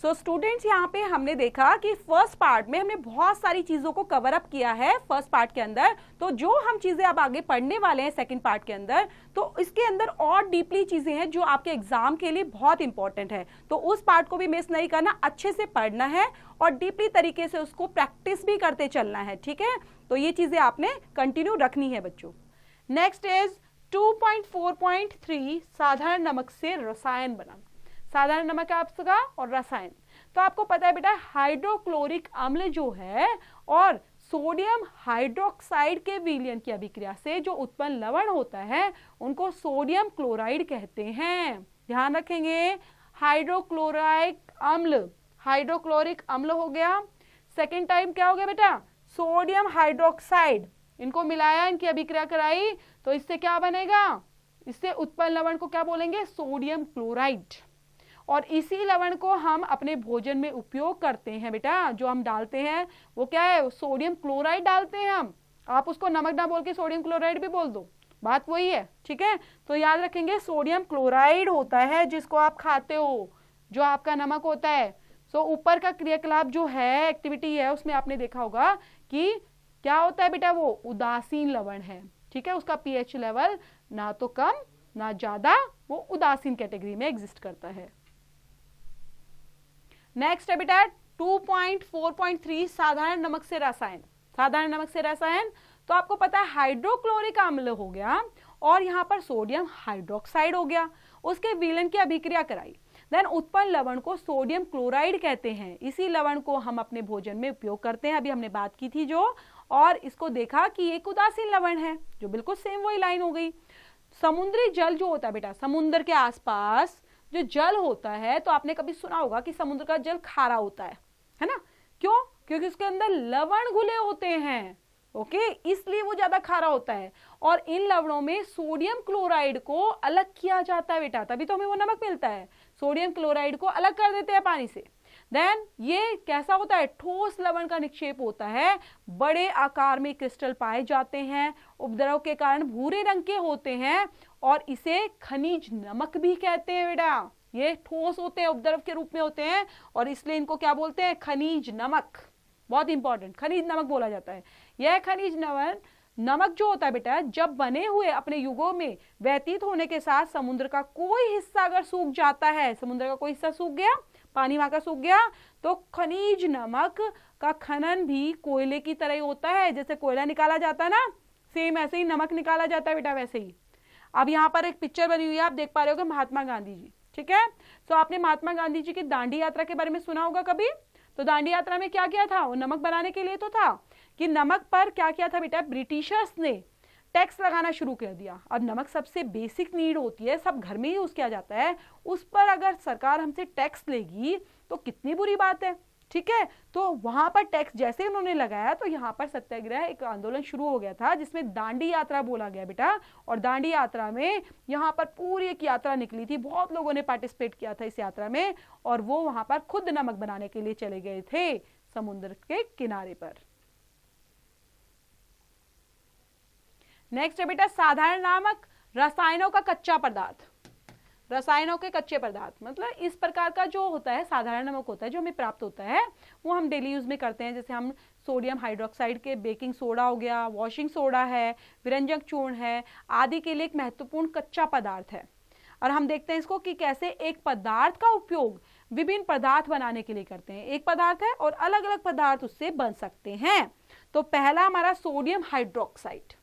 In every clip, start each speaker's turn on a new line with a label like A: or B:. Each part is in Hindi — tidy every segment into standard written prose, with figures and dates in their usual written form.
A: सो स्टूडेंट्स, यहाँ पे हमने देखा कि फर्स्ट पार्ट में हमने बहुत सारी चीजों को कवर अप किया है फर्स्ट पार्ट के अंदर। तो जो हम चीजें अब आगे पढ़ने वाले हैं सेकंड पार्ट के अंदर, तो इसके अंदर और डीपली चीजें हैं जो आपके एग्जाम के लिए बहुत इंपॉर्टेंट है। तो उस पार्ट को भी मिस नहीं करना, अच्छे से पढ़ना है और डीपली तरीके से उसको प्रैक्टिस भी करते चलना है, ठीक है। तो ये चीजें आपने कंटिन्यू रखनी है बच्चों। नेक्स्ट इज 2.4.3 साधारण नमक से रसायन बनाना। साधारण नमक है आपका और रसायन। तो आपको पता है बेटा, हाइड्रोक्लोरिक अम्ल जो है और सोडियम हाइड्रोक्साइड के विलयन की अभिक्रिया से जो उत्पन्न लवण होता है उनको सोडियम क्लोराइड कहते हैं। ध्यान रखेंगे, हाइड्रोक्लोराइक अम्ल, हाइड्रोक्लोरिक अम्ल हो गया। सेकेंड टाइम क्या हो गया बेटा, सोडियम हाइड्रोक्साइड, इनको मिलाया, इनकी अभिक्रिया कराई, तो इससे क्या बनेगा, इससे उत्पन्न लवण को क्या बोलेंगे, सोडियम क्लोराइड। और इसी लवण को हम अपने भोजन में उपयोग करते हैं बेटा, जो हम डालते हैं वो क्या है, सोडियम क्लोराइड डालते हैं हम। आप उसको नमक ना बोल के सोडियम क्लोराइड भी बोल दो, बात वही है, ठीक है। तो याद रखेंगे सोडियम क्लोराइड होता है जिसको आप खाते हो, जो आपका नमक होता है। सो ऊपर का क्रियाकलाप जो है, एक्टिविटी है, उसमें आपने देखा होगा कि क्या होता है बेटा, वो उदासीन लवण है, ठीक है। उसका पीएच लेवल ना तो कम ना ज्यादा, वो उदासीन कैटेगरी में एग्जिस्ट करता है। नेक्स्ट है बेटा 2.4.3 साधारण नमक से रसायन। साधारण नमक से रसायन, तो आपको पता है हाइड्रोक्लोरिक अम्ल हो गया और यहाँ पर सोडियम हाइड्रोक्साइड हो गया, उसके विलयन की अभिक्रिया कराई, देन उत्पन्न लवण को सोडियम क्लोराइड कहते हैं। इसी लवण को हम अपने भोजन में उपयोग करते हैं, अभी हमने बात की थी जो, और इसको देखा कि एक उदासीन लवण है, जो बिल्कुल सेम वही लाइन हो गई। समुद्री जल जो होता है बेटा, समुद्र के आसपास जो जल होता है, तो आपने कभी सुना होगा कि समुद्र का जल खारा होता है ना। क्यों? क्योंकि उसके अंदर लवण घुले होते हैं, ओके, इसलिए वो ज्यादा खारा होता है। और इन लवणों में सोडियम क्लोराइड को अलग किया जाता है बेटा, तभी तो हमें वो नमक मिलता है। सोडियम क्लोराइड को अलग कर देते हैं पानी से। देन ये कैसा होता है, ठोस लवण का निक्षेप होता है, बड़े आकार में क्रिस्टल पाए जाते हैं, उपद्रव के कारण भूरे रंग के होते हैं और इसे खनिज नमक भी कहते हैं बेटा। ये ठोस होते हैं, उपद्रव के रूप में होते हैं और इसलिए इनको क्या बोलते हैं, खनिज नमक। बहुत इंपॉर्टेंट, खनिज नमक बोला जाता है। यह खनिज नमक जो होता है बेटा, जब बने हुए अपने युगों में व्यतीत होने के साथ समुद्र का कोई हिस्सा अगर सूख जाता है, समुद्र का कोई हिस्सा सूख गया, पानी वहां का सूख गया, तो खनिज नमक का खनन भी कोयले की तरह ही होता है। जैसे कोयला निकाला जाता है ना, सेम ऐसे ही नमक निकाला जाता है बेटा, वैसे ही। अब यहाँ पर एक पिक्चर बनी हुई है, आप देख पा रहे हो, महात्मा गांधी जी, ठीक है। तो आपने महात्मा गांधी जी की दांडी यात्रा के बारे में सुना होगा कभी। तो दांडी यात्रा में क्या किया था, वो नमक बनाने के लिए तो था कि नमक पर क्या किया था बेटा, ब्रिटिशर्स ने टैक्स लगाना शुरू कर दिया। अब नमक सबसे बेसिक नीड होती है, सब घर में ही यूज किया जाता है, उस पर अगर सरकार हमसे टैक्स लेगी तो कितनी बुरी बात है, ठीक है। तो वहां पर टैक्स जैसे उन्होंने लगाया, तो यहाँ पर सत्याग्रह एक आंदोलन शुरू हो गया था, जिसमें दांडी यात्रा बोला गया बेटा। और दांडी यात्रा में यहाँ पर पूरी एक यात्रा निकली थी, बहुत लोगों ने पार्टिसिपेट किया था इस यात्रा में, और वो वहां पर खुद नमक बनाने के लिए चले गए थे समुद्र के किनारे पर। नेक्स्ट है बेटा साधारण नमक, रसायनों का कच्चा पदार्थ। रसायनों के कच्चे पदार्थ मतलब इस प्रकार का जो होता है साधारण नमक होता है, जो हमें प्राप्त होता है, वो हम डेली यूज में करते हैं। जैसे हम सोडियम हाइड्रोक्साइड के बेकिंग सोडा हो गया, वॉशिंग सोडा है, विरंजक चूर्ण है, आदि के लिए एक महत्वपूर्ण कच्चा पदार्थ है। और हम देखते हैं इसको कि कैसे एक पदार्थ का उपयोग विभिन्न पदार्थ बनाने के लिए करते हैं। एक पदार्थ है और अलग अलग पदार्थ उससे बन सकते हैं। तो पहला हमारा सोडियम हाइड्रोक्साइड,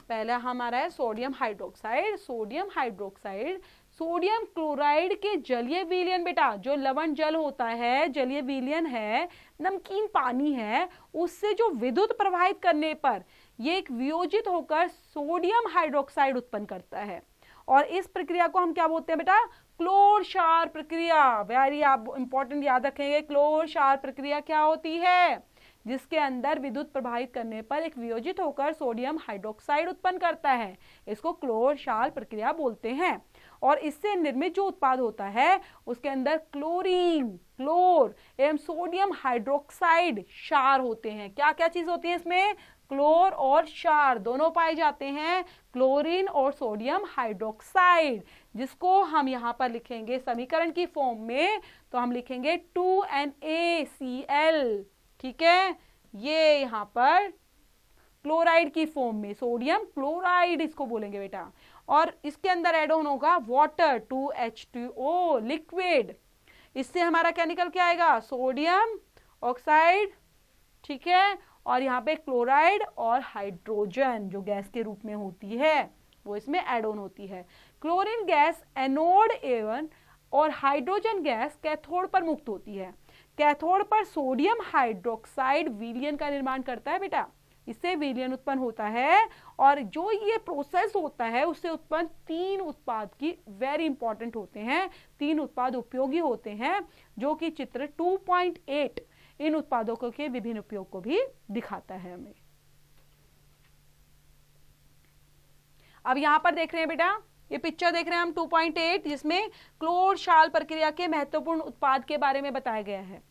A: पहला हमारा है sodium hydroxide. Sodium hydroxide sodium chloride के जलीय विलयन बेटा, जो लवण जल होता है, जलीय विलयन है, नमकीन पानी है, उससे जो विद्युत प्रवाहित करने पर ये एक वियोजित होकर सोडियम हाइड्रोक्साइड उत्पन्न करता है। और इस प्रक्रिया को हम क्या बोलते हैं बेटा, क्लोर क्षार प्रक्रिया। वेरी इंपॉर्टेंट, याद रखेंगे, क्लोर क्षार प्रक्रिया क्या होती है, जिसके अंदर विद्युत प्रभावित करने पर एक वियोजित होकर सोडियम हाइड्रोक्साइड उत्पन्न करता है। इसको क्लोर क्षार प्रक्रिया बोलते हैं। और इससे निर्मित जो उत्पाद होता है उसके अंदर क्लोरीन, क्लोर एवं सोडियम हाइड्रोक्साइड क्षार होते हैं। क्या क्या चीज होती है इसमें, क्लोर और क्षार दोनों पाए जाते हैं, क्लोरीन और सोडियम हाइड्रोक्साइड, जिसको हम यहां पर लिखेंगे समीकरण की फॉर्म में, तो हम लिखेंगे 2NaCl। ठीक है, ये यहां पर क्लोराइड की फॉर्म में, सोडियम क्लोराइड इसको बोलेंगे बेटा। और इसके अंदर एड ऑन होगा वाटर, 2H2O लिक्विड। इससे हमारा क्या निकल के आएगा, सोडियम ऑक्साइड। ठीक है, और यहाँ पे क्लोराइड और हाइड्रोजन जो गैस के रूप में होती है वो इसमें एड ऑन होती है। क्लोरीन गैस एनोड एवन और हाइड्रोजन गैस कैथोड पर मुक्त होती है। कैथोड पर सोडियम हाइड्रोक्साइड विलयन का निर्माण करता है बेटा, इससे विलयन उत्पन्न होता है। और जो ये प्रोसेस होता है उससे उत्पन्न 3 उत्पाद की वेरी इंपॉर्टेंट होते हैं, 3 उत्पाद उपयोगी होते हैं, जो कि चित्र 2.8 इन उत्पादों के विभिन्न उपयोग को भी दिखाता है हमें। अब यहां पर देख रहे हैं बेटा, ये पिक्चर देख रहे हैं हम 2.8, जिसमें क्लोर क्षार प्रक्रिया के महत्वपूर्ण उत्पाद के बारे में बताया गया है।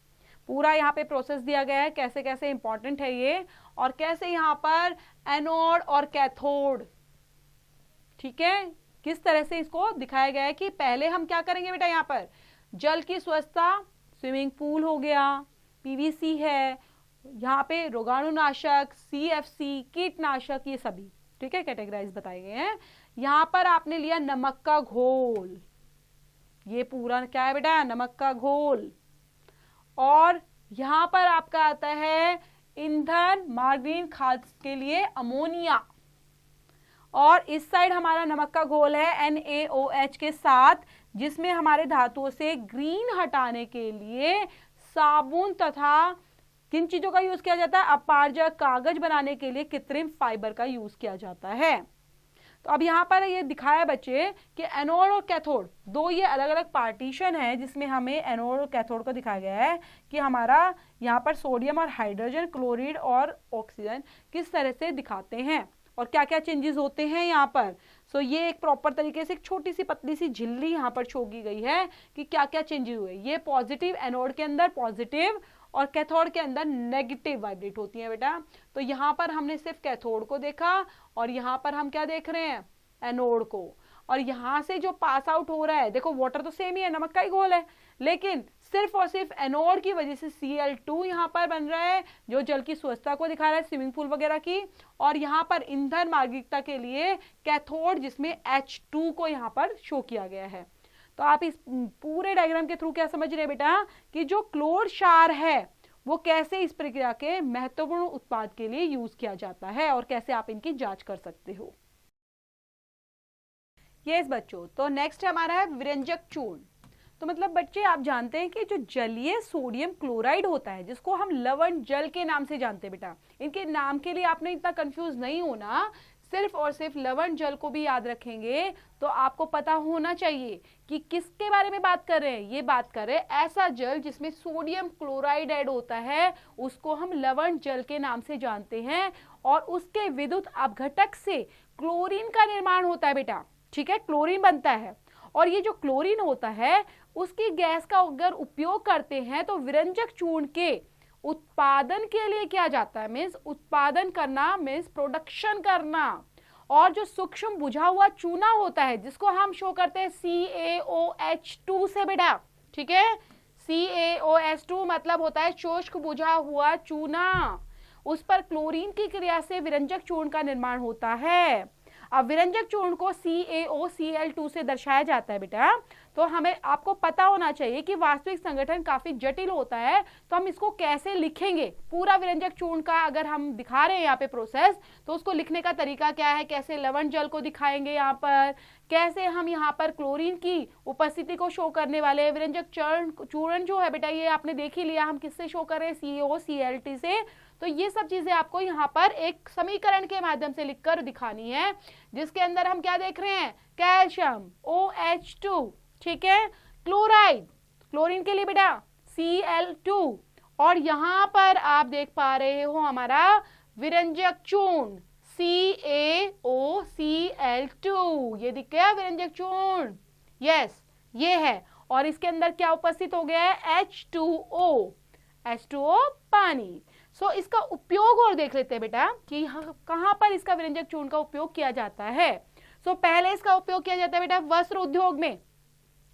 A: पूरा यहाँ पे प्रोसेस दिया गया है, कैसे कैसे इंपॉर्टेंट है ये, और कैसे यहाँ पर एनोड और कैथोड, ठीक है, किस तरह से इसको दिखाया गया है कि पहले हम क्या करेंगे बेटा, यहाँ पर जल की स्वच्छता, स्विमिंग पूल हो गया, पीवीसी है, यहाँ पे रोगाणुनाशक, CFC, कीटनाशक, ये सभी ठीक है कैटेगराइज बताए गए हैं। यहाँ पर आपने लिया नमक का घोल, ये पूरा क्या है बेटा, नमक का घोल। और यहां पर आपका आता है ईंधन, मार्गरीन, खाद के लिए अमोनिया। और इस साइड हमारा नमक का घोल है NaOH के साथ, जिसमें हमारे धातुओं से ग्रीन हटाने के लिए साबुन तथा किन चीजों का यूज किया जाता है, अपारजक, कागज बनाने के लिए कृत्रिम फाइबर का यूज किया जाता है। तो अब यहाँ पर ये दिखाया बच्चे कि एनोड और कैथोड दो ये अलग अलग पार्टीशन है, जिसमें हमें एनोड और कैथोड को दिखाया गया है कि हमारा यहाँ पर सोडियम और हाइड्रोजन, क्लोरीन और ऑक्सीजन किस तरह से दिखाते हैं और क्या क्या चेंजेस होते हैं यहाँ पर। सो ये एक प्रॉपर तरीके से एक छोटी सी पतली सी झिल्ली यहाँ पर छोड़ी गई है कि क्या क्या चेंजेस हुए। ये पॉजिटिव, एनोड के अंदर पॉजिटिव और कैथोड के अंदर नेगेटिव वाइब्रेट होती है बेटा। तो यहाँ पर हमने सिर्फ कैथोड को देखा और यहाँ पर हम क्या देख रहे हैं, एनोड को। और यहाँ से जो पास आउट हो रहा है, देखो वाटर तो सेम ही है, नमक का ही घोल है, लेकिन सिर्फ और सिर्फ एनोड की वजह से Cl2 यहाँ पर बन रहा है, जो जल की स्वच्छता को दिखा रहा है, स्विमिंग पूल वगैरह की। और यहाँ पर ईंधन मार्गिकता के लिए कैथोड, जिसमें H2 को यहाँ पर शो किया गया है। तो आप इस पूरे डायग्राम के थ्रू क्या समझ रहे हैं बेटा कि जो क्लोर क्षार है वो कैसे इस प्रक्रिया के महत्वपूर्ण उत्पाद के लिए यूज किया जाता है और कैसे आप इनकी जांच कर सकते हो। यस बच्चों, तो नेक्स्ट हमारा है विरंजक चूर्ण। तो मतलब बच्चे आप जानते हैं कि जो जलीय सोडियम क्लोराइड होता है, जिसको हम लवण जल के नाम से जानते हैं बेटा, इनके नाम के लिए आपने इतना कंफ्यूज नहीं होना, सिर्फ और सिर्फ लवण जल को भी याद रखेंगे तो आपको पता होना चाहिए कि किसके बारे में बात कर रहे हैं। ये बात कर रहे हैं ऐसा जल जिसमें सोडियम क्लोराइड ऐड होता है, उसको हम लवण जल के नाम से जानते हैं। और उसके विद्युत अपघटक से क्लोरीन का निर्माण होता है बेटा, ठीक है, क्लोरीन बनता है। और ये जो क्लोरीन होता है उसकी गैस का अगर उपयोग करते हैं तो विरंजक चूर्ण के उत्पादन के लिए किया जाता है, मीन्स उत्पादन करना, मीन्स प्रोडक्शन करना। और जो सूक्ष्म बुझा हुआ चूना होता है, जिसको हम शो करते हैं CaOH2 से बेटा, ठीक है, CaOH2 मतलब होता है शुष्क बुझा हुआ चूना, उस पर क्लोरीन की क्रिया से विरंजक चूर्ण का निर्माण होता है। अब विरंजक चूर्ण को CaOCl2 से दर्शाया जाता है बेटा। तो हमें आपको पता होना चाहिए कि वास्तविक संगठन काफी जटिल होता है, तो हम इसको कैसे लिखेंगे। पूरा विरंजक चूर्ण का अगर हम दिखा रहे हैं यहाँ पे प्रोसेस, तो उसको लिखने का तरीका क्या है, कैसे लवण जल को दिखाएंगे यहाँ पर, कैसे हम यहाँ पर क्लोरीन की उपस्थिति को शो करने वाले। विरंजक चूर्ण जो है बेटा, ये आपने देख ही लिया हम किससे शो कर रहे हैं, CaOCl2 से। तो ये सब चीजें आपको यहाँ पर एक समीकरण के माध्यम से लिखकर दिखानी है, जिसके अंदर हम क्या देख रहे हैं, कैल्शियम OH2, ठीक है, क्लोराइड, क्लोरीन के लिए बेटा Cl2, और यहां पर आप देख पा रहे हो हमारा विरंजक चूर्ण CaOCl2, ये दिख गया विरंजक चूर्ण, यस ये है। और इसके अंदर क्या उपस्थित हो गया है, H2O पानी। सो इसका उपयोग और देख लेते हैं बेटा कि कहां पर इसका विरंजक चूर्ण का उपयोग किया जाता है। सो पहले इसका उपयोग किया जाता है बेटा वस्त्र उद्योग में।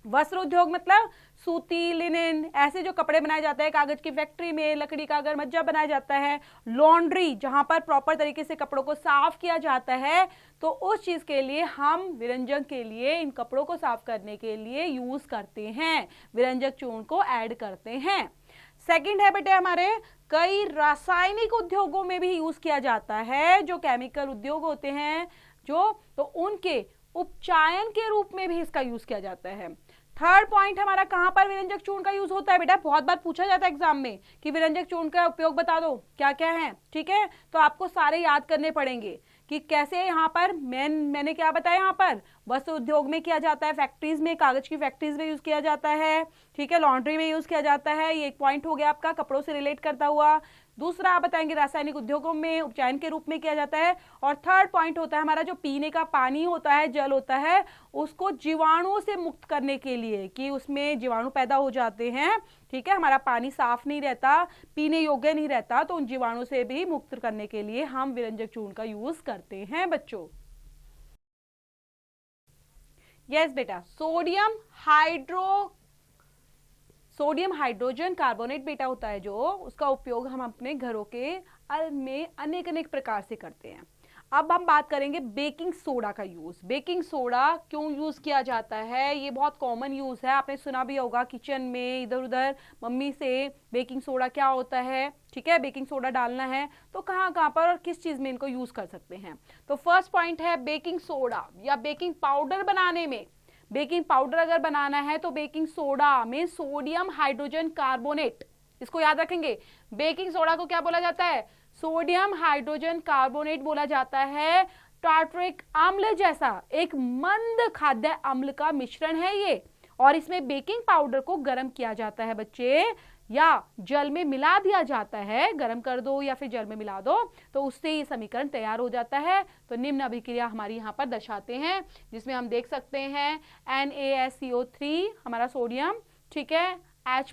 A: वस्त्र उद्योग मतलब सूती, लिनन, ऐसे जो कपड़े बनाए जाते हैं, कागज की फैक्ट्री में लकड़ी का अगर मज्जा बनाया जाता है, लॉन्ड्री जहां पर प्रॉपर तरीके से कपड़ों को साफ किया जाता है, तो उस चीज के लिए हम विरंजक के लिए इन कपड़ों को साफ करने के लिए यूज करते हैं, विरंजक चूर्ण को ऐड करते हैं। सेकंड है बेटे हमारे कई रासायनिक उद्योगों में भी यूज किया जाता है, जो केमिकल उद्योग होते हैं जो, तो उनके उपचायन के रूप में भी इसका यूज किया जाता है। थर्ड पॉइंट हमारा कहां पर विरंजक चूर्ण का यूज होता है बेटा, बहुत बार पूछा जाता है एग्जाम में कि विरंजक चूर्ण का उपयोग बता दो क्या क्या है, ठीक है, तो आपको सारे याद करने पड़ेंगे कि कैसे। यहाँ पर मैंने क्या बताया, यहाँ पर वस्त्र उद्योग में किया जाता है, फैक्ट्रीज में, कागज की फैक्ट्रीज में यूज किया जाता है, ठीक है, लॉन्ड्री में यूज किया जाता है, ये एक पॉइंट हो गया आपका कपड़ों से रिलेट करता हुआ। दूसरा आप बताएंगे रासायनिक उद्योगों में उपचायन के रूप में किया जाता है। और थर्ड पॉइंट होता है हमारा जो पीने का पानी होता है, जल होता है, उसको जीवाणुओं से मुक्त करने के लिए, कि उसमें जीवाणु पैदा हो जाते हैं, ठीक है, हमारा पानी साफ नहीं रहता, पीने योग्य नहीं रहता, तो उन जीवाणु से भी मुक्त करने के लिए हम विरंजक चूर्ण का यूज करते हैं बच्चों। यस बेटा, सोडियम हाइड्रोजन कार्बोनेट बेटा होता है जो, उसका उपयोग हम अपने घरों के में अनेक प्रकार से करते हैं। अब हम बात करेंगे बेकिंग सोडा का यूज। बेकिंग सोडा क्यों यूज किया जाता है, ये बहुत कॉमन यूज है, आपने सुना भी होगा किचन में इधर उधर मम्मी से, बेकिंग सोडा क्या होता है, ठीक है, बेकिंग सोडा डालना है तो कहाँ कहाँ पर और किस चीज में इनको यूज कर सकते हैं। तो फर्स्ट पॉइंट है बेकिंग सोडा या बेकिंग पाउडर बनाने में। बेकिंग पाउडर अगर बनाना है तो बेकिंग सोडा में सोडियम हाइड्रोजन कार्बोनेट, इसको याद रखेंगे, बेकिंग सोडा को क्या बोला जाता है, सोडियम हाइड्रोजन कार्बोनेट बोला जाता है। टार्टरिक अम्ल जैसा एक मंद खाद्य अम्ल का मिश्रण है ये, और इसमें बेकिंग पाउडर को गर्म किया जाता है बच्चे, या जल में मिला दिया जाता है, गर्म कर दो या फिर जल में मिला दो, तो उससे ये समीकरण तैयार हो जाता है। तो निम्न अभिक्रिया हमारी यहाँ पर दर्शाते हैं, जिसमें हम देख सकते हैं NaSCO3 हमारा सोडियम, ठीक है, H+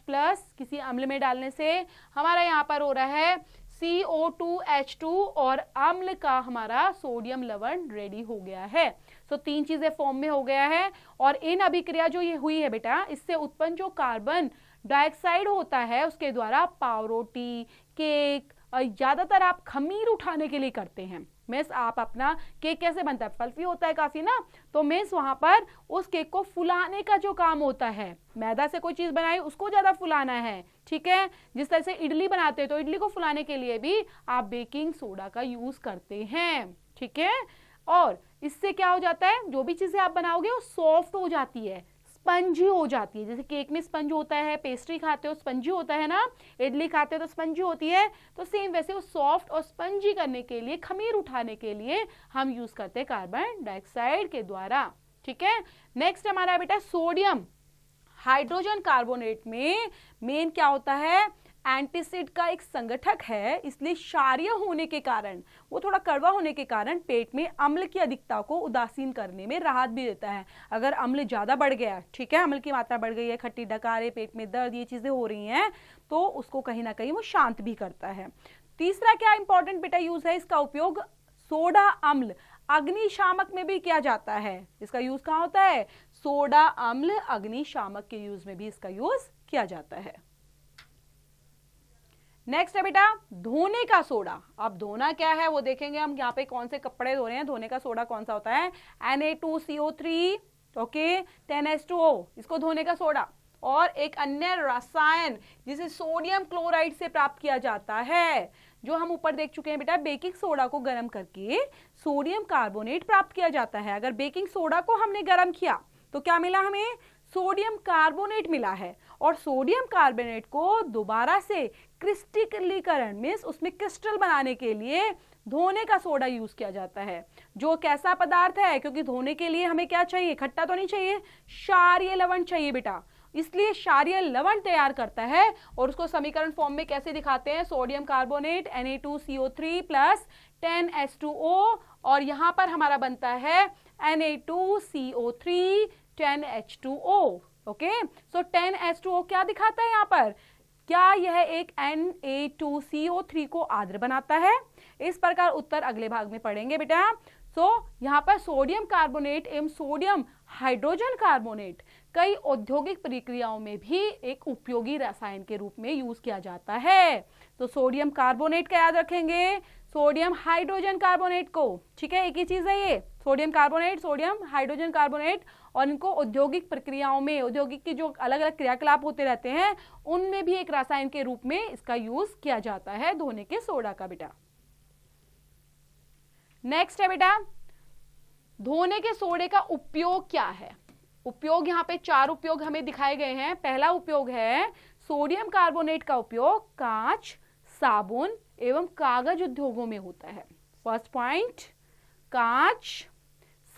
A: किसी अम्ल में डालने से हमारा यहाँ पर हो रहा है CO2H2 और अम्ल का हमारा सोडियम लवण रेडी हो गया है। तो तीन चीजें फॉर्म में हो गया है। और इन अभिक्रिया जो ये हुई है बेटा, इससे उत्पन्न जो कार्बन डाइऑक्साइड होता है उसके द्वारा पावरोटी, केक, ज्यादातर आप खमीर उठाने के लिए करते हैं। मिस आप अपना केक कैसे बनता है, फल्फी होता है काफी ना, तो मिस वहां पर उस केक को फुलाने का जो काम होता है, मैदा से कोई चीज बनाई उसको ज्यादा फुलाना है, ठीक है, जिस तरह से इडली बनाते हैं तो इडली को फुलाने के लिए भी आप बेकिंग सोडा का यूज करते हैं, ठीक है। और इससे क्या हो जाता है, जो भी चीजें आप बनाओगे वो सॉफ्ट हो जाती है, स्पंजी हो जाती है। जैसे केक में स्पंज होता है, पेस्ट्री खाते हो स्पंजी होता है ना, इडली खाते हो तो स्पंजी होती है, तो सेम वैसे वो सॉफ्ट और स्पंजी करने के लिए, खमीर उठाने के लिए हम यूज करते हैं कार्बन डाइऑक्साइड के द्वारा, ठीक है। नेक्स्ट हमारा बेटा सोडियम हाइड्रोजन कार्बोनेट में मेन क्या होता है, एंटीसिड का एक संगठक है, इसलिए क्षारीय होने के कारण, वो थोड़ा कड़वा होने के कारण पेट में अम्ल की अधिकता को उदासीन करने में राहत भी देता है। अगर अम्ल ज्यादा बढ़ गया, ठीक है, अम्ल की मात्रा बढ़ गई है, खट्टी डकारे, पेट में दर्द, ये चीजें हो रही हैं, तो उसको कहीं ना कहीं वो शांत भी करता है। तीसरा क्या इंपॉर्टेंट बेटा यूज है, इसका उपयोग सोडा अम्ल अग्निशामक में भी किया जाता है। इसका यूज कहाँ होता है, सोडा अम्ल अग्निशामक के यूज में भी इसका यूज किया जाता है। नेक्स्ट है बेटा धोने का सोडा। अब धोना क्या है वो देखेंगे हम, यहाँ पे कौन से कपड़े धो रहे हैं, धोने का सोडा कौन सा होता है, Na2CO3, ओके, 10H2O, इसको धोने का सोडा। और एक अन्य रसायन जिसे सोडियम क्लोराइड से प्राप्त किया जाता है, जो हम ऊपर देख चुके हैं बेटा, बेकिंग सोडा को गर्म करके सोडियम कार्बोनेट प्राप्त किया जाता है। अगर बेकिंग सोडा को हमने गर्म किया तो क्या मिला हमें, सोडियम कार्बोनेट मिला है, और सोडियम कार्बोनेट को दोबारा से क्रिस्टलीकरण में उसमें क्रिस्टल बनाने के लिए धोने का सोडा यूज किया जाता है। जो कैसा पदार्थ है, क्योंकि धोने के लिए हमें क्या चाहिए, खट्टा तो नहीं चाहिए, क्षारीय लवण चाहिए बेटा, इसलिए क्षारीय लवण तैयार करता है। और उसको समीकरण फॉर्म में कैसे दिखाते हैं, sodium carbonate Na2CO3 plus 10H2O, और यहां पर हमारा बनता है Na2CO3 10H2O, ओके। सो 10H2O क्या दिखाता है यहाँ पर, क्या यह एक Na2CO3 को आर्द्र बनाता है? इस प्रकार उत्तर अगले भाग में पढ़ेंगे बेटा। यहाँ पर सोडियम कार्बोनेट एवं सोडियम हाइड्रोजन कार्बोनेट कई औद्योगिक प्रक्रियाओं में भी एक उपयोगी रसायन के रूप में यूज किया जाता है। तो सोडियम कार्बोनेट का याद रखेंगे, सोडियम हाइड्रोजन कार्बोनेट को, ठीक है, एक ही चीज है ये, sodium carbonate, sodium hydrogen carbonate, और इनको औद्योगिक प्रक्रियाओं में, औद्योगिक की जो अलग अलग क्रियाकलाप होते रहते हैं उनमें भी एक रसायन के रूप में इसका यूज किया जाता है, धोने के सोडा का बेटा। नेक्स्ट है बेटा, धोने के सोडे का उपयोग क्या है? उपयोग यहाँ पे 4 उपयोग हमें दिखाए गए हैं। पहला उपयोग है सोडियम कार्बोनेट का उपयोग कांच, साबुन एवं कागज उद्योगों में होता है। फर्स्ट पॉइंट, कांच,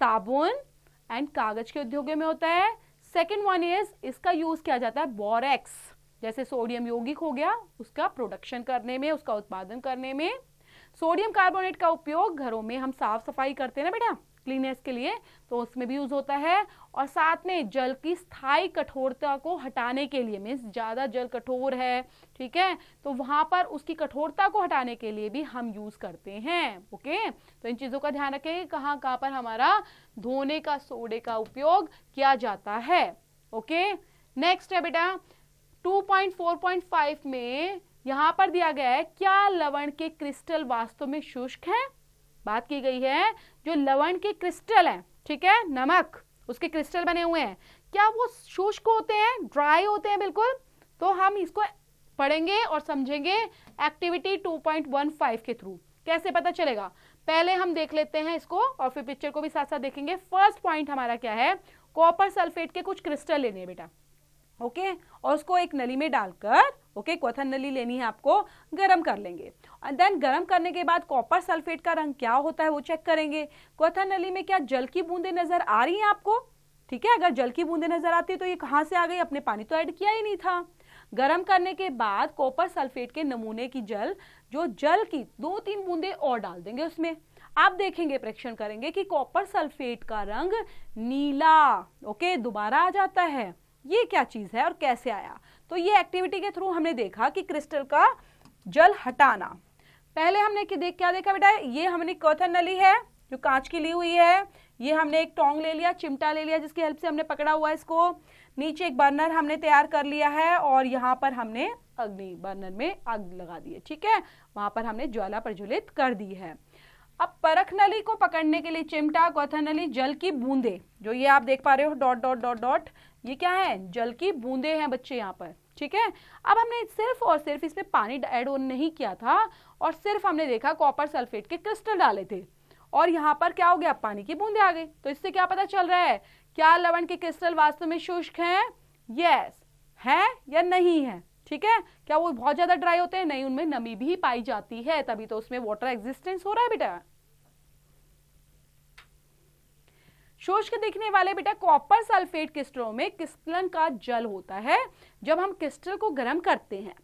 A: साबुन एंड कागज के उद्योगों में होता है। सेकेंड वन इज, इसका यूज किया जाता है बोरेक्स, जैसे सोडियम यौगिक हो गया, उसका प्रोडक्शन करने में, उसका उत्पादन करने में। सोडियम कार्बोनेट का उपयोग घरों में हम साफ सफाई करते हैं ना बेटा, क्लीननेस के लिए, तो उसमें भी यूज होता है। और साथ में जल की स्थायी कठोरता को हटाने के लिए, मीन्स ज्यादा जल कठोर है, ठीक है, तो वहां पर उसकी कठोरता को हटाने के लिए भी हम यूज करते हैं। ओके, तो इन चीजों का ध्यान रखें, कहाँ कहाँ पर हमारा धोने का सोडे का उपयोग किया जाता है। ओके, नेक्स्ट है बेटा 2.4.5 में यहां पर दिया गया है, क्या लवण के क्रिस्टल वास्तव में शुष्क हैं? बात की गई है जो लवण के क्रिस्टल हैं, ठीक है, नमक, उसके क्रिस्टल बने हुए हैं, क्या वो शुष्क होते हैं, ड्राई होते हैं बिल्कुल? तो हम इसको पढ़ेंगे और समझेंगे एक्टिविटी 2.15 के थ्रू। कैसे पता चलेगा? पहले हम देख लेते हैं इसको और फिर पिक्चर को भी साथ साथ देखेंगे। फर्स्ट पॉइंट हमारा क्या है, कॉपर सल्फेट के कुछ क्रिस्टल लेने हैं बेटा, ओके, और उसको एक नली में डालकर, ओके, क्वथन नली लेनी है आपको, गरम कर लेंगे। और देन गरम करने के बाद कॉपर सल्फेट का रंग क्या होता है वो चेक करेंगे। क्वथन नली में क्या जल की बूंदें नजर आ रही हैं आपको? ठीक है, अगर जल की बूंदें नजर आती है तो ये कहां से आ गई, अपने पानी तो ऐड किया ही नहीं था। गरम करने के बाद कॉपर सल्फेट के नमूने की जल की 2-3 बूंदें और डाल देंगे उसमें। आप देखेंगे, परीक्षण करेंगे कि कॉपर सल्फेट का रंग नीला, ओके, दोबारा आ जाता है। ये क्या चीज है और कैसे आया? तो ये एक्टिविटी के थ्रू हमने देखा कि क्रिस्टल का जल हटाना। पहले हमने क्या देखा बेटा, ये हमने क्वथन नली है जो कांच की ली हुई है, ये हमने एक टोंग ले लिया, चिमटा ले लिया जिसकी हेल्प से हमने पकड़ा हुआ है इसको, नीचे एक बर्नर हमने तैयार कर लिया है और यहाँ पर हमने अग्नि बर्नर में आग लगा दी है, ठीक है, वहां पर हमने ज्वाला प्रज्वलित कर दी है। अब परख नली को पकड़ने के लिए चिमटा, क्वथन नली, जल की बूंदे, जो ये आप देख पा रहे हो डॉट डॉट डॉट डॉट, ये क्या है, जल की बूंदे हैं बच्चे यहाँ पर, ठीक है। अब हमने सिर्फ और सिर्फ इसमें पानी ऐड ऑन नहीं किया था और सिर्फ हमने देखा कॉपर सल्फेट के क्रिस्टल डाले थे और यहाँ पर क्या हो गया, पानी की बूंदे आ गई। तो इससे क्या पता चल रहा है, क्या लवण के क्रिस्टल वास्तव में शुष्क हैं? यस है या नहीं है, ठीक है। क्या वो बहुत ज्यादा ड्राई होते हैं? नहीं, उनमें नमी भी पाई जाती है, तभी तो उसमें वाटर एग्जिस्टेंस हो रहा है बेटा। शुष्क दिखने वाले बेटा कॉपर सल्फेट क्रिस्टलों में क्रिस्टलन का जल होता है। जब हम क्रिस्टल को गर्म करते हैं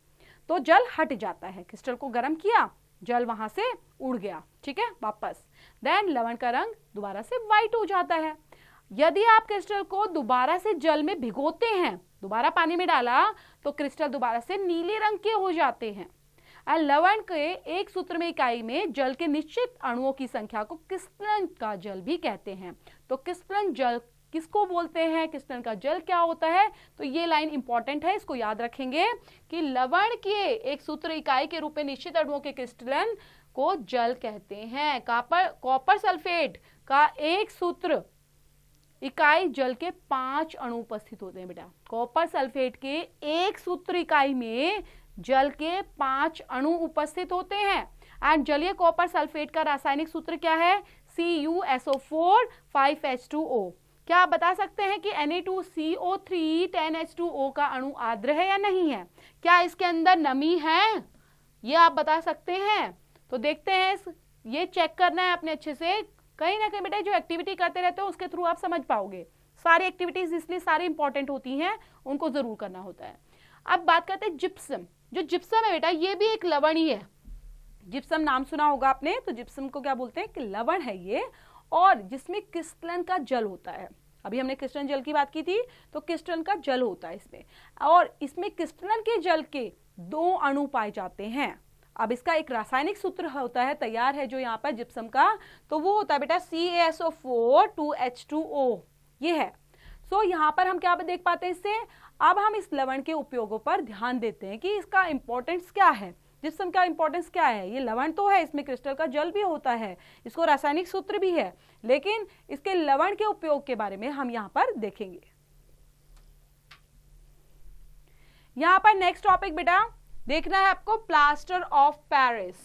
A: तो जल हट जाता है, क्रिस्टल को गर्म किया, जल वहां से उड़ गया, ठीक है, वापस, देन लवण का रंग दोबारा से व्हाइट हो जाता है। यदि आप क्रिस्टल को दोबारा से जल में भिगोते हैं, दोबारा पानी में डाला, तो क्रिस्टल दोबारा से नीले रंग के हो जाते हैं। लवण के एक सूत्र में इकाई में जल के निश्चित अणुओं की संख्या को क्रिस्टलन का जल भी कहते हैं। तो क्रिस्टलन जल किसको बोलते हैं, क्रिस्टलन का जल क्या होता है? तो ये लाइन इंपॉर्टेंट है, इसको याद रखेंगे कि लवण के एक सूत्र इकाई के रूप में निश्चित अणुओं के क्रिस्टलन को जल कहते हैं। कॉपर सल्फेट का एक सूत्र इकाई जल के 5 अणु उपस्थित होते हैं बेटा। कॉपर सल्फेट के एक सूत्र इकाई में जल के 5 अणु उपस्थित होते हैं। एंड जलीय कॉपर सल्फेट का रासायनिक सूत्र क्या है? CuSO4 5H2O। क्या आप बता सकते हैं कि Na2CO3 10H2O का अणु आर्द्र है या नहीं है? क्या इसके अंदर नमी है? ये आप बता सकते हैं। तो देखते हैं, ये चेक करना है अपने अच्छे से। कहीं ना कहीं बेटा जो एक्टिविटी करते रहते हो उसके थ्रू आप समझ पाओगे। सारी एक्टिविटीज इसलिए सारी इंपॉर्टेंट होती हैं, उनको जरूर करना होता है। अब बात करते हैं जिप्सम। जो जिप्सम है बेटा ये भी एक लवण ही है। जिप्सम नाम सुना होगा आपने। तो जिप्सम को क्या बोलते हैं कि लवण है ये, और जिसमें क्रिस्टलन का जल होता है। अभी हमने क्रिस्टलन जल की बात की थी, तो क्रिस्टलन का जल होता है इसमें, और इसमें क्रिस्टलन के जल के 2 अणु पाए जाते हैं। अब इसका एक रासायनिक सूत्र होता है, तैयार है जो यहाँ पर जिप्सम का, तो वो होता है बेटा CaSO4 2H2O, ये है। सो यहाँ पर हम क्या देख पाते हैं इससे, अब हम इस लवण के उपयोगों पर ध्यान देते हैं कि इसका इंपॉर्टेंस क्या है, जिप्सम का इंपॉर्टेंस क्या है। ये लवण तो है, इसमें क्रिस्टल का जल भी होता है, इसको रासायनिक सूत्र भी है, लेकिन इसके लवण के उपयोग के बारे में हम यहाँ पर देखेंगे। यहाँ पर नेक्स्ट टॉपिक बेटा देखना है आपको, plaster of Paris.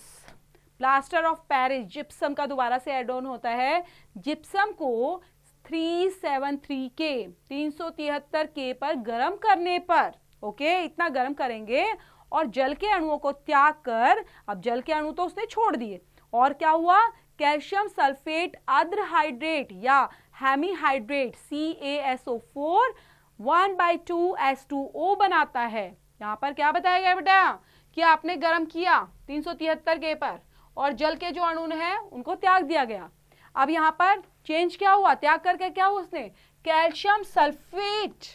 A: Plaster of Paris gypsum का दोबारा से एड ऑन होता है। जिप्सम को 373 के पर गर्म करने पर, ओके, इतना गर्म करेंगे और जल के अणुओं को त्याग कर, अब जल के अणु तो उसने छोड़ दिए, और क्या हुआ, कैल्शियम सल्फेट आर्द्र हाइड्रेट या हेमीहाइड्रेट CaSO4 1/2H2O बनाता है। यहाँ पर क्या बताया गया बेटा कि आपने गर्म किया 373 के पर और जल के जो अणु हैं उनको त्याग दिया गया। अब यहाँ पर चेंज क्या हुआ, त्याग करके क्या हुआ उसने, कैल्शियम सल्फेट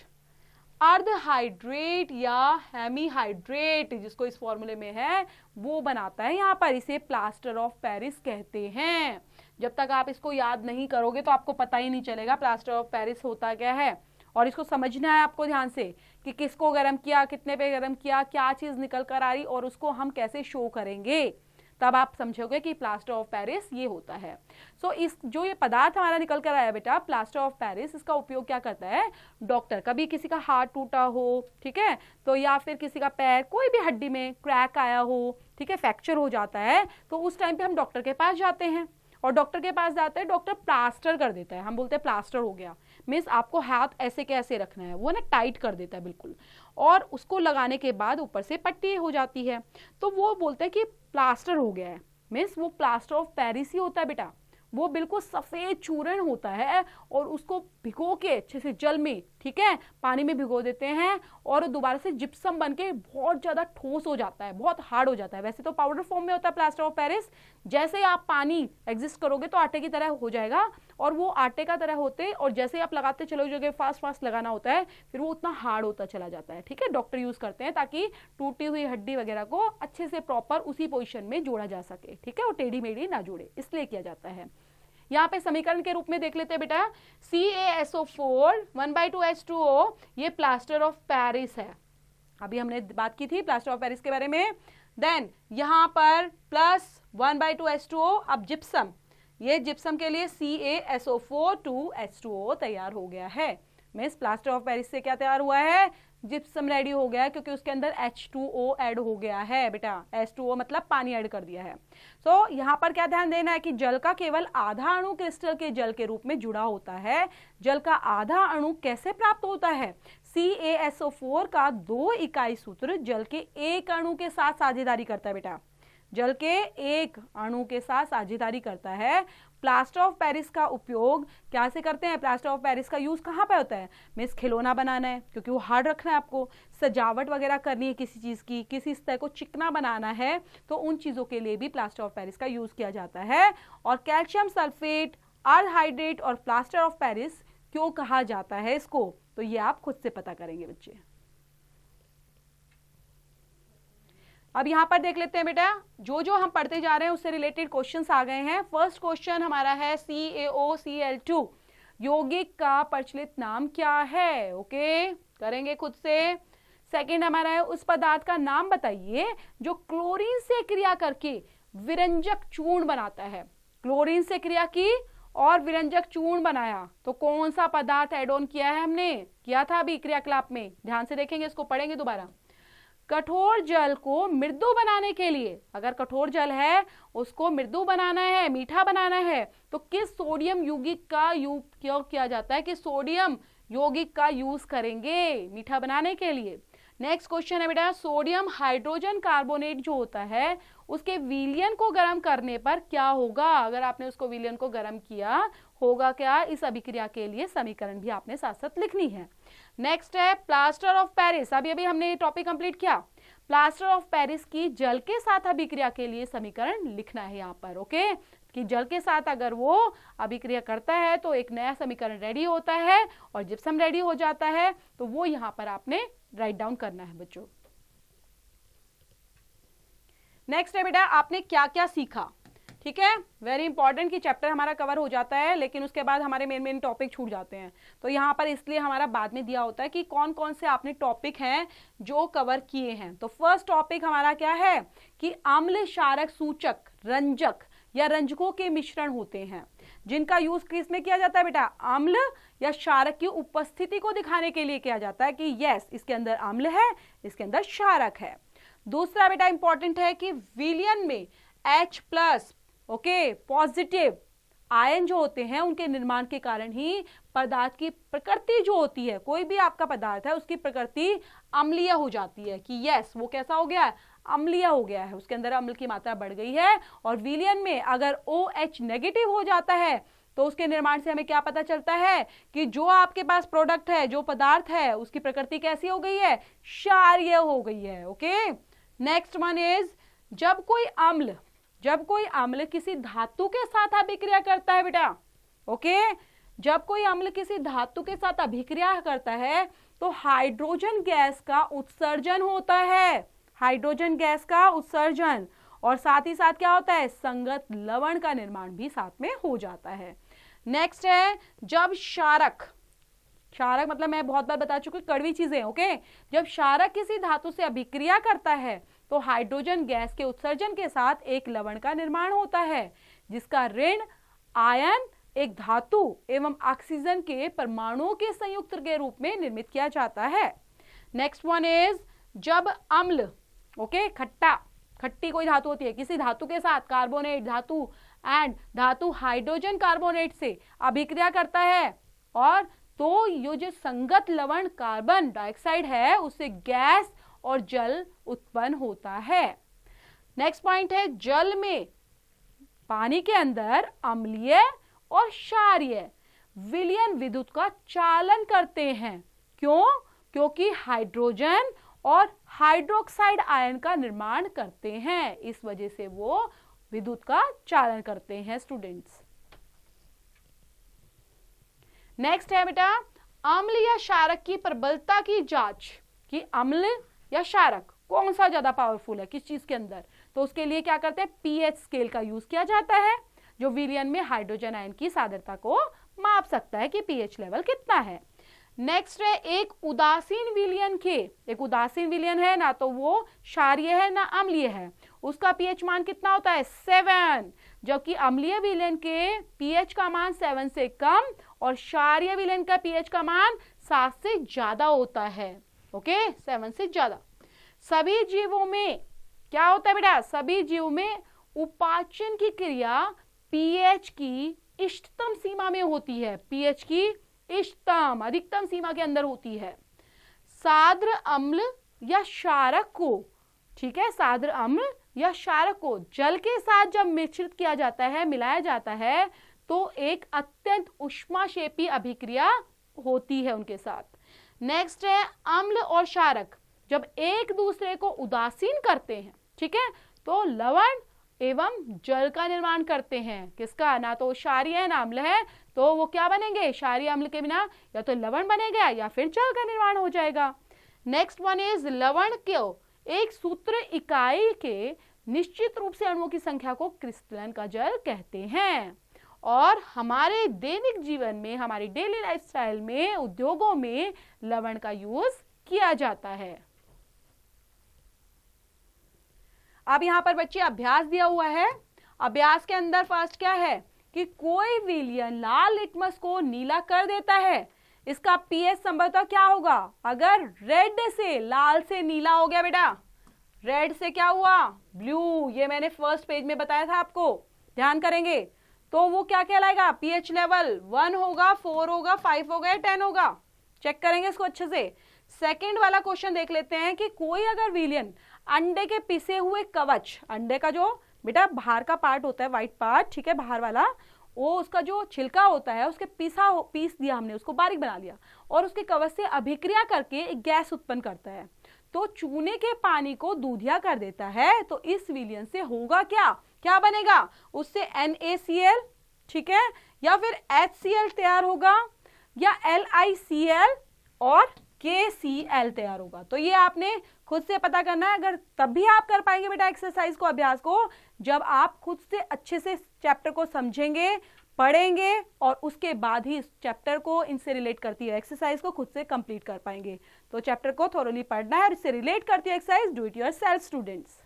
A: अर्धहाइड्रेट या हेमीहाइड्रेट जिसको इस फॉर्मूले में है वो बनाता है। यहाँ पर इसे प्लास्टर ऑफ पेरिस कहते हैं। जब तक आप इसको याद नहीं करोगे तो आपको पता ही नहीं चलेगा प्लास्टर ऑफ पेरिस होता क्या है, और इसको समझना है आपको ध्यान से कि किसको गर्म किया, कितने पे गर्म किया, क्या चीज निकल कर आ रही और उसको हम कैसे शो करेंगे, तब आप समझोगे कि प्लास्टर ऑफ पेरिस ये होता है। सो इस जो ये पदार्थ हमारा निकल कर आया बेटा प्लास्टर ऑफ पेरिस, इसका उपयोग क्या करता है डॉक्टर, कभी किसी का हाथ टूटा हो, ठीक है, तो या फिर किसी का पैर, कोई भी हड्डी में क्रैक आया हो, ठीक है, फ्रैक्चर हो जाता है, तो उस टाइम पे हम डॉक्टर के पास जाते हैं, और डॉक्टर के पास जाते हैं, डॉक्टर प्लास्टर कर देता है, हम बोलते हैं प्लास्टर हो गया, मीन्स आपको हाथ ऐसे कैसे रखना है, वो ना टाइट कर देता है बिल्कुल, और उसको लगाने के बाद ऊपर से पट्टी हो जाती है, तो वो बोलते हैं कि प्लास्टर हो गया है, मीन्स वो प्लास्टर ऑफ पेरिस ही होता है बेटा। वो बिल्कुल सफेद चूर्ण होता है और उसको भिगो के अच्छे से जल में, ठीक है, पानी में भिगो देते हैं और दोबारा से जिप्सम बन के बहुत ज्यादा ठोस हो जाता है, बहुत हार्ड हो जाता है। वैसे तो पाउडर फॉर्म में होता है प्लास्टर ऑफ पेरिस, जैसे आप पानी एग्जिस्ट करोगे तो आटे की तरह हो जाएगा, और वो आटे का तरह होते और जैसे आप लगाते चले जाओगे, फास्ट फास्ट लगाना होता है, फिर वो उतना हार्ड होता चला जाता है, ठीक है। डॉक्टर यूज करते हैं ताकि टूटी हुई हड्डी वगैरह को अच्छे से प्रॉपर उसी पोजीशन में जोड़ा जा सके, ठीक है, और टेढ़ी मेढ़ी ना जोड़े, इसलिए किया जाता है। यहाँ पे समीकरण के रूप में देख लेते हैं बेटा, CaSO4 1/2H2O, ये प्लास्टर ऑफ पेरिस है। अभी हमने बात की थी प्लास्टर ऑफ पेरिस के बारे में। देन यहाँ पर प्लस 1/2H2O, अब जिप्सम, ये जिप्सम के लिए CaSO4 2H2O तैयार हो गया है। मीन्स प्लास्टर ऑफ पेरिस से क्या तैयार हुआ है, जिप्सम रेडी हो गया है, क्योंकि उसके अंदर H2O ऐड हो गया है बेटा, H2O मतलब पानी ऐड कर दिया है। सो यहाँ पर क्या ध्यान देना है कि जल का केवल आधा अणु क्रिस्टल के जल के रूप में जुड़ा होता है। जल का आधा अणु कैसे प्राप्त होता है, CaSO4 का 2 इकाई सूत्र जल के एक अणु के साथ साझेदारी करता है बेटा, जल के एक अणु के साथ साझेदारी करता है। प्लास्टर ऑफ पेरिस का उपयोग क्या से करते हैं, प्लास्टर ऑफ पेरिस का यूज कहाँ पे होता है, मीन्स खिलौना बनाना है क्योंकि वो हार्ड रखना है आपको, सजावट वगैरह करनी है किसी चीज की, किसी सतह को चिकना बनाना है, तो उन चीजों के लिए भी प्लास्टर ऑफ पेरिस का यूज किया जाता है। और कैल्शियम सल्फेट अर्धहाइड्रेट और प्लास्टर ऑफ पेरिस क्यों कहा जाता है इसको, तो ये आप खुद से पता करेंगे बच्चे। अब यहाँ पर देख लेते हैं बेटा, जो जो हम पढ़ते जा रहे हैं उससे रिलेटेड क्वेश्चंस आ गए हैं। फर्स्ट क्वेश्चन हमारा है CaOCl2 यौगिक का प्रचलित नाम क्या है, ओके, करेंगे खुद से। सेकंड हमारा है उस पदार्थ का नाम बताइए जो क्लोरीन से क्रिया करके विरंजक चूर्ण बनाता है। क्लोरीन से क्रिया की और विरंजक चूर्ण बनाया, तो कौन सा पदार्थ एड ऑन किया है, हमने किया था अभी क्रियाकलाप में, ध्यान से देखेंगे, इसको पढ़ेंगे दोबारा। कठोर जल को मृदु बनाने के लिए, अगर कठोर जल है उसको मृदु बनाना है, मीठा बनाना है, तो किस सोडियम यौगिक का उपयोग किया जाता है, कि सोडियम यौगिक का यूज करेंगे मीठा बनाने के लिए। नेक्स्ट क्वेश्चन है बेटा, सोडियम हाइड्रोजन कार्बोनेट जो होता है उसके विलयन को गर्म करने पर क्या होगा, अगर आपने उसको विलयन को गर्म किया होगा क्या, इस अभिक्रिया के लिए समीकरण भी आपने साथ साथ लिखनी है। नेक्स्ट है प्लास्टर ऑफ पेरिस, अभी हमने ये टॉपिक कंप्लीट किया। प्लास्टर ऑफ पेरिस की जल के साथ अभिक्रिया के लिए समीकरण लिखना है यहाँ पर, ओके। कि जल के साथ अगर वो अभिक्रिया करता है तो एक नया समीकरण रेडी होता है, और जिप्सम रेडी हो जाता है। तो वो यहां पर आपने राइट डाउन करना है बच्चों। नेक्स्ट है बेटा, आपने क्या क्या सीखा, ठीक है, वेरी इंपॉर्टेंट कि चैप्टर हमारा कवर हो जाता है लेकिन उसके बाद हमारे मेन टॉपिक छूट जाते हैं। तो यहाँ पर इसलिए हमारा बाद में दिया होता है कि कौन कौन से आपने टॉपिक हैं जो कवर किए हैं। तो फर्स्ट टॉपिक हमारा क्या है कि अम्ल क्षारक सूचक रंजक या रंजकों के मिश्रण होते हैं जिनका यूज किसमें किया जाता है बेटा, अम्ल या क्षारक की उपस्थिति को दिखाने के लिए किया जाता है कि यस इसके अंदर अम्ल है, इसके अंदर क्षारक है। दूसरा बेटा इंपॉर्टेंट है कि विलयन में H+ ओके पॉजिटिव आयन जो होते हैं उनके निर्माण के कारण ही पदार्थ की प्रकृति जो होती है, कोई भी आपका पदार्थ है उसकी प्रकृति अम्लीय हो जाती है कि यस वो कैसा हो गया है, अम्लीय हो गया है, उसके अंदर अम्ल की मात्रा बढ़ गई है। और विलयन में अगर OH नेगेटिव हो जाता है तो उसके निर्माण से हमें क्या पता चलता है कि जो आपके पास प्रोडक्ट है, जो पदार्थ है, उसकी प्रकृति कैसी हो गई है, क्षारीय हो गई है। ओके, नेक्स्ट वन इज जब कोई अम्ल किसी धातु के साथ अभिक्रिया करता है बेटा, ओके, जब कोई अम्ल किसी धातु के साथ अभिक्रिया करता है तो हाइड्रोजन गैस का उत्सर्जन होता है, हाइड्रोजन गैस का उत्सर्जन, और साथ ही साथ क्या होता है, संगत लवण का निर्माण भी साथ में हो जाता है। नेक्स्ट है जब क्षारक मतलब मैं बहुत बार बता चुकी कड़वी चीजें, ओके, जब क्षारक किसी धातु से अभिक्रिया करता है तो हाइड्रोजन गैस के उत्सर्जन के साथ एक लवण का निर्माण होता है जिसका ऋण आयन एक धातु एवं ऑक्सीजन के परमाणुओं के संयुक्त के रूप में निर्मित किया जाता है। नेक्स्ट वन इज जब अम्ल, ओके, खट्टी कोई धातु होती है, किसी धातु के साथ कार्बोनेट धातु एंड धातु हाइड्रोजन कार्बोनेट से अभिक्रिया करता है और तो ये जो संगत लवण कार्बन डाइऑक्साइड है उससे गैस और जल उत्पन्न होता है। नेक्स्ट पॉइंट है जल में पानी के अंदर अम्लीय और क्षारीय विलयन विद्युत का चालन करते हैं। क्यों? क्योंकि हाइड्रोजन और हाइड्रोक्साइड आयन का निर्माण करते हैं, इस वजह से वो विद्युत का चालन करते हैं स्टूडेंट्स। नेक्स्ट है बेटा अम्ल या क्षारक की प्रबलता की जांच कि अम्ल या क्षारक कौन सा ज्यादा पावरफुल है किस चीज के अंदर। तो उसके लिए क्या करते हैं, पीएच स्केल का यूज किया जाता है जो विलयन में हाइड्रोजन आयन की सांद्रता को माप सकता है कि पीएच लेवल कितना है। नेक्स्ट है एक उदासीन विलयन है ना तो वो क्षारीय है ना अम्लीय है, उसका पीएच मान कितना होता है 7, जबकि अम्लीय विलयन के पीएच का मान 7 से कम और क्षारीय विलयन का पीएच का मान 7 से ज्यादा होता है। ओके, 7 से ज्यादा। सभी जीवों में क्या होता है बेटा, सभी जीवों में उपाचन की क्रिया पीएच की इष्टतम सीमा में होती है, पीएच की इष्टतम अधिकतम सीमा के अंदर होती है। साद्र अम्ल या क्षारक को, ठीक है, साद्र अम्ल या क्षारक को जल के साथ जब मिश्रित किया जाता है, मिलाया जाता है तो एक अत्यंत ऊष्माक्षेपी अभिक्रिया होती है उनके साथ। नेक्स्ट है अम्ल और क्षारक जब एक दूसरे को उदासीन करते हैं, ठीक है, तो लवण एवं जल का निर्माण करते हैं। किसका, ना तो क्षारीय है ना अम्ल है, तो वो क्या बनेंगे, क्षारीय अम्ल के बिना या तो लवण बनेगा या फिर जल का निर्माण हो जाएगा। नेक्स्ट वन इज लवण को एक सूत्र इकाई के निश्चित रूप से अणुओं की संख्या को क्रिस्टलन का जल कहते हैं। और हमारे दैनिक जीवन में, हमारी डेली लाइफस्टाइल में, उद्योगों में लवण का यूज किया जाता है। अब यहां पर बच्चे अभ्यास दिया हुआ है। अभ्यास के अंदर फर्स्ट क्या है कि कोई विलयन लाल लिटमस को नीला कर देता है, इसका पीएच संभवतः क्या होगा, अगर रेड से लाल से नीला हो गया बेटा, रेड से क्या हुआ ब्लू, ये मैंने फर्स्ट पेज में बताया था आपको, ध्यान करेंगे, तो वो क्या कहलाएगा, पीएच लेवल 1 होगा, 4 होगा, 5 होगा या 10 होगा। चेक करेंगे इसको अच्छे से। सेकंड वाला क्वेश्चन देख लेते हैं कि कोई अगर विलयन अंडे के पिसे हुए कवच, अंडे का जो बेटा बाहर का पार्ट होता है, व्हाइट पार्ट, ठीक है, बाहर वाला, वो उसका जो छिलका होता है उसके पीस दिया हमने, उसको बारीक बना लिया और उसके कवच से अभिक्रिया करके एक गैस उत्पन्न करता है, तो चूने के पानी को दूधिया कर देता है। तो इस विलयन से होगा क्या क्या बनेगा, उससे NaCl, ठीक है, या फिर HCl तैयार होगा, या LiCl और KCl तैयार होगा। तो ये आपने खुद से पता करना है। अगर तभी आप कर पाएंगे बेटा एक्सरसाइज को, अभ्यास को, जब आप खुद से अच्छे से चैप्टर को समझेंगे, पढ़ेंगे, और उसके बाद ही इस चैप्टर को इनसे रिलेट करती है एक्सरसाइज को खुद से कंप्लीट कर पाएंगे। तो चैप्टर को थोरोली पढ़ना है और इससे रिलेट करती है exercise, do it yourself students.